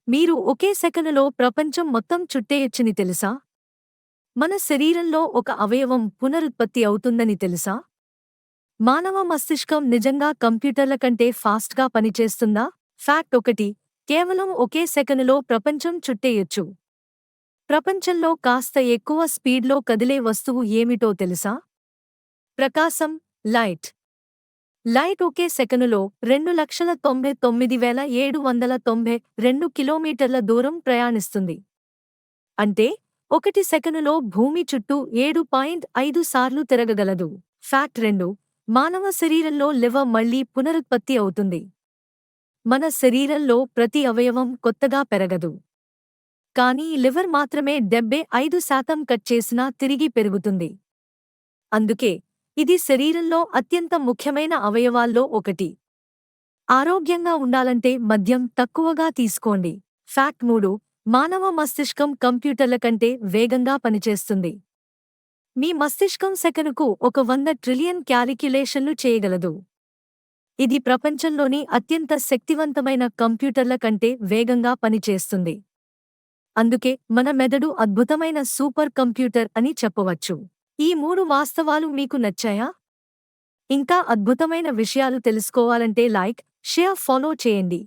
మీరు ఒకే సెకనులో ప్రపంచం మొత్తం చుట్టేయొచ్చని తెలుసా? మన శరీరంలో ఒక అవయవం పునరుత్పత్తి అవుతుందని తెలుసా? మానవ మస్తిష్కం నిజంగా కంప్యూటర్ల కంటే ఫాస్ట్‌గా పనిచేస్తుందా? ఫ్యాక్ట్ 1. కేవలం ఒకే సెకనులో ప్రపంచం చుట్టేయొచ్చు. ప్రపంచంలో కాస్త ఎక్కువ స్పీడ్‌లో కదిలే వస్తువు ఏమిటో తెలుసా? ప్రకాశం, లైట్. లైట్ ఒకే సెకనులో 2,99,792 కిలోమీటర్ల దూరం ప్రయాణిస్తుంది. అంటే 1 సెకనులో భూమి చుట్టూ 7.5 సార్లు తిరగగలదు. ఫ్యాక్ట్ 2. మానవ శరీరంలో లివర్ మళ్లీ పునరుత్పత్తి అవుతుంది. మన శరీరంలో ప్రతి అవయవం కొత్తగా పెరగదు. కానీ లివర్ మాత్రమే 75% కట్ చేసినా తిరిగి పెరుగుతుంది. అందుకే ఇది శరీరంలో అత్యంత ముఖ్యమైన అవయవాల్లో ఒకటి. ఆరోగ్యంగా ఉండాలంటే మద్యం తక్కువగా తీసుకోండి. ఫ్యాక్ట్ 3. మానవ మస్తిష్కం కంప్యూటర్ల కంటే వేగంగా పనిచేస్తుంది. మీ మస్తిష్కం సెకనుకు 100 ట్రిలియన్ క్యాలిక్యులేషన్లు చేయగలదు. ఇది ప్రపంచంలోని అత్యంత శక్తివంతమైన కంప్యూటర్ల కంటే వేగంగా పనిచేస్తుంది. అందుకే మన మెదడు అద్భుతమైన సూపర్ కంప్యూటర్ అని చెప్పవచ్చు. ఈ 3 వాస్తవాలు మీకు నచ్చాయా? ఇంకా అద్భుతమైన విషయాలు తెలుసుకోవాలంటే లైక్, షేర్, ఫాలో చేయండి.